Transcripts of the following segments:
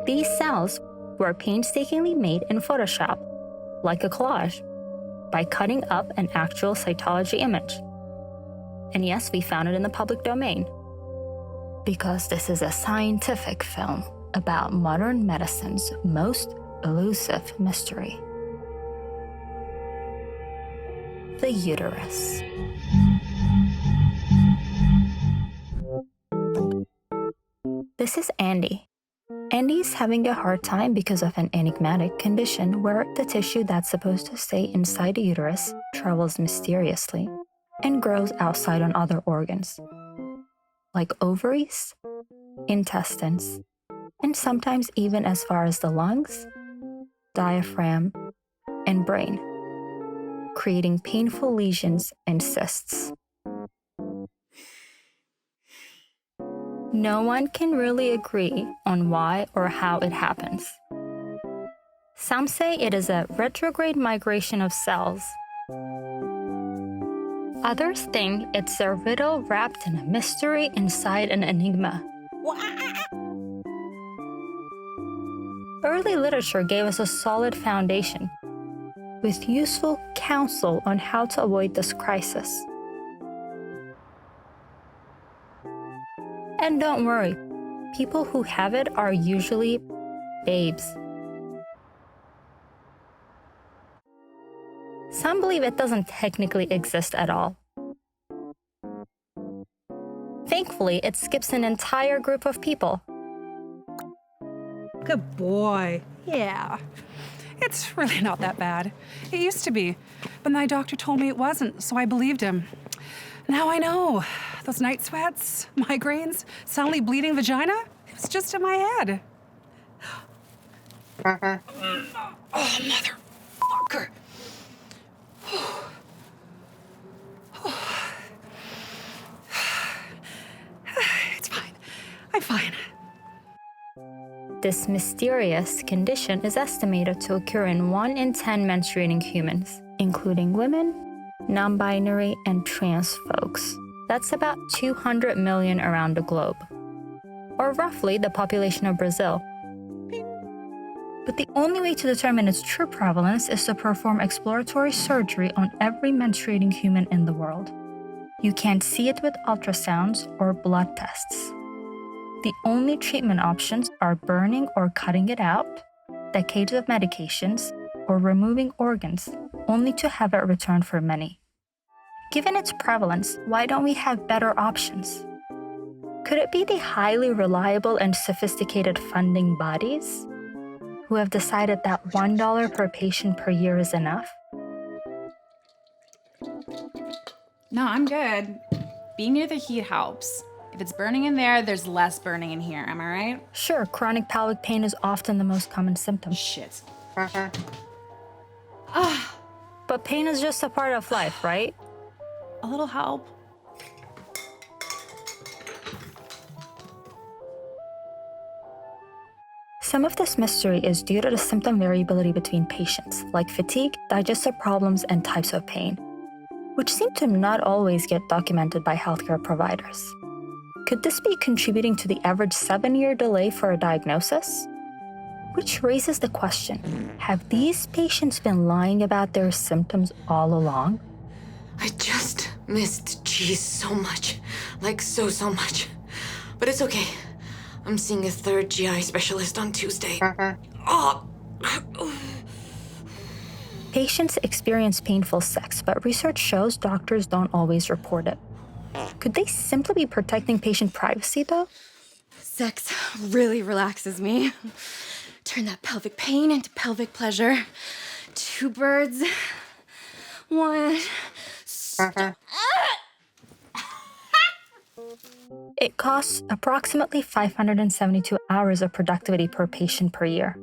These cells were painstakingly made in Photoshop, like a collage, by cutting up an actual cytology image. And yes, we found it in the public domain. Because this is a scientific film about modern medicine's most elusive mystery: the uterus. This is Andy. Andy's having a hard time because of an enigmatic condition where the tissue that's supposed to stay inside the uterus travels mysteriously and grows outside on other organs, like ovaries, intestines, and sometimes even as far as the lungs, diaphragm, and brain, creating painful lesions and cysts. No one can really agree on why or how it happens. Some say it is a retrograde migration of cells. Others think it's a riddle wrapped in a mystery inside an enigma. Early literature gave us a solid foundation with useful counsel on how to avoid this crisis. And don't worry, people who have it are usually babes. Some believe it doesn't technically exist at all. Thankfully, it skips an entire group of people. Good boy. Yeah. It's really not that bad. It used to be, but my doctor told me it wasn't, so I believed him. Now I know. Those night sweats, migraines, suddenly bleeding vagina, it was just in my head. Oh, motherfucker. It's fine. I'm fine. This mysterious condition is estimated to occur in 1 in 10 menstruating humans, including women, non-binary, and trans folks. That's about 200 million around the globe, or roughly the population of Brazil. But the only way to determine its true prevalence is to perform exploratory surgery on every menstruating human in the world. You can't see it with ultrasounds or blood tests. The only treatment options are burning or cutting it out, decades of medications, or removing organs, only to have it returned for many. Given its prevalence, why don't we have better options? Could it be the highly reliable and sophisticated funding bodies who have decided that $1 per patient per year is enough? No, I'm good. Being near the heat helps. If it's burning in there, there's less burning in here, am I right? Sure, chronic pelvic pain is often the most common symptom. Shit. But pain is just a part of life, right? A little help. Some of this mystery is due to the symptom variability between patients, like fatigue, digestive problems, and types of pain, which seem to not always get documented by healthcare providers. Could this be contributing to the average 7-year delay for a diagnosis? Which raises the question, have these patients been lying about their symptoms all along? I just missed cheese so much. Like so much. But it's okay. I'm seeing a 3rd GI specialist on Tuesday. Patients experience painful sex, but research shows doctors don't always report it. Could they simply be protecting patient privacy, though? Sex really relaxes me. Turn that pelvic pain into pelvic pleasure. 2 birds, 1... It costs approximately 572 hours of productivity per patient per year,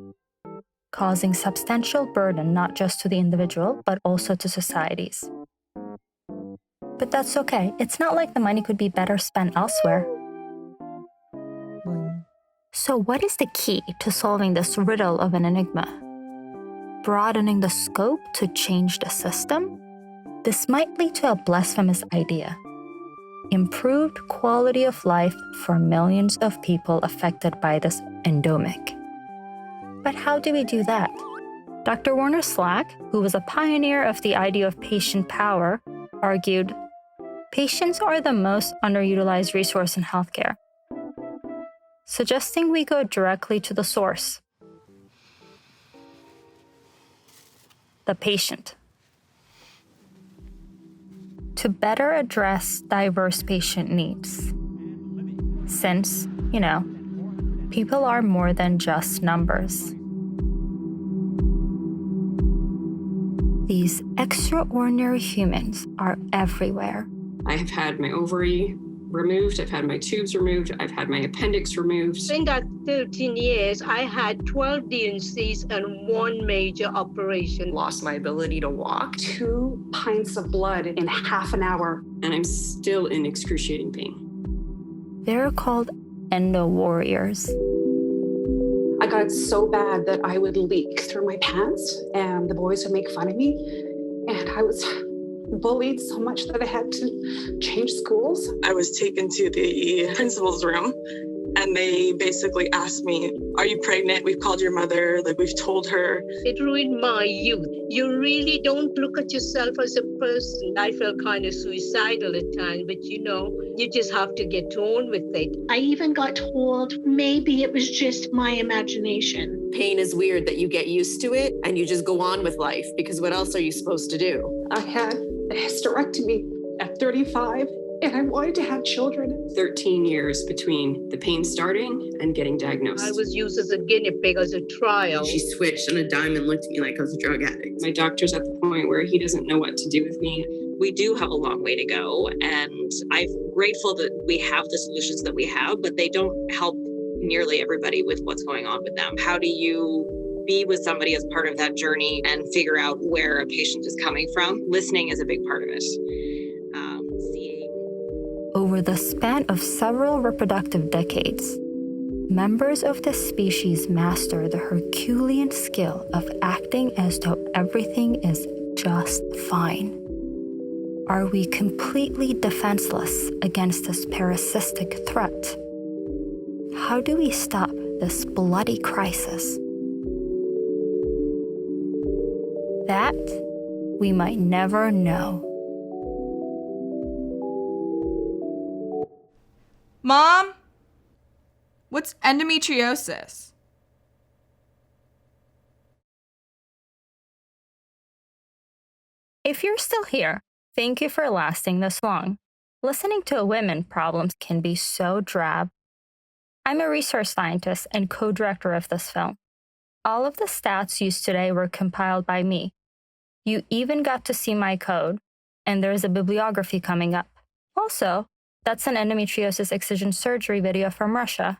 causing substantial burden not just to the individual, but also to societies. But that's okay. It's not like the money could be better spent elsewhere. So what is the key to solving this riddle of an enigma? Broadening the scope to change the system? This might lead to a blasphemous idea: improved quality of life for millions of people affected by this endomic. But how do we do that? Dr. Warner Slack, who was a pioneer of the idea of patient power, argued, patients are the most underutilized resource in healthcare, suggesting we go directly to the source, the patient. To better address diverse patient needs. Since, people are more than just numbers. These extraordinary humans are everywhere. I have had my ovary removed, I've had my tubes removed, I've had my appendix removed. In that 13 years, I had 12 D&Cs and 1 major operation. Lost my ability to walk. 2 pints of blood in half an hour. And I'm still in excruciating pain. They're called endo warriors. I got it so bad that I would leak through my pants and the boys would make fun of me. And I was bullied so much that I had to change schools. I was taken to the principal's room and they basically asked me, are you pregnant? We've called your mother, we've told her. It ruined my youth. You really don't look at yourself as a person. I felt kind of suicidal at times, but you just have to get on with it. I even got told maybe it was just my imagination. Pain is weird that you get used to it and you just go on with life, because what else are you supposed to do? I had a hysterectomy at 35 and I wanted to have children. 13 years between the pain starting and getting diagnosed. I was used as a guinea pig as a trial. She switched on a dime and looked at me like I was a drug addict. My doctor's at the point where he doesn't know what to do with me. We do have a long way to go, and I'm grateful that we have the solutions that we have, but they don't help nearly everybody with what's going on with them. How do you be with somebody as part of that journey and figure out where a patient is coming from? Listening is a big part of it. Over the span of several reproductive decades, members of the species master the Herculean skill of acting as though everything is just fine. Are we completely defenseless against this parasitic threat? How do we stop this bloody crisis? That we might never know. Mom? What's endometriosis? If you're still here, thank you for lasting this long. Listening to women problems can be so drab. I'm a research scientist and co-director of this film. All of the stats used today were compiled by me. You even got to see my code, and there's a bibliography coming up. Also, that's an endometriosis excision surgery video from Russia.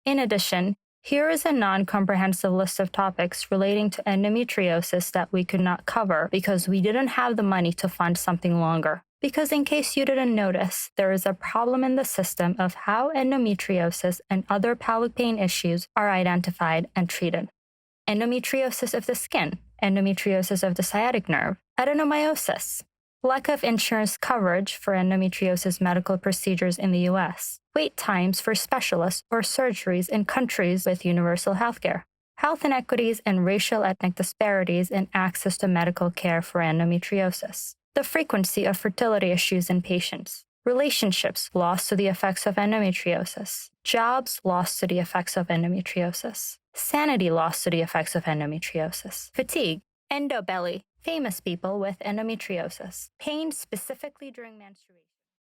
In addition, here is a non-comprehensive list of topics relating to endometriosis that we could not cover because we didn't have the money to fund something longer. Because in case you didn't notice, there is a problem in the system of how endometriosis and other pelvic pain issues are identified and treated. Endometriosis of the skin, endometriosis of the sciatic nerve, adenomyosis, lack of insurance coverage for endometriosis medical procedures in the US, wait times for specialists or surgeries in countries with universal healthcare, health inequities and racial ethnic disparities in access to medical care for endometriosis, the frequency of fertility issues in patients, relationships lost to the effects of endometriosis, jobs lost to the effects of endometriosis, sanity lost to the effects of endometriosis, fatigue, endobelly, famous people with endometriosis, pain specifically during menstruation.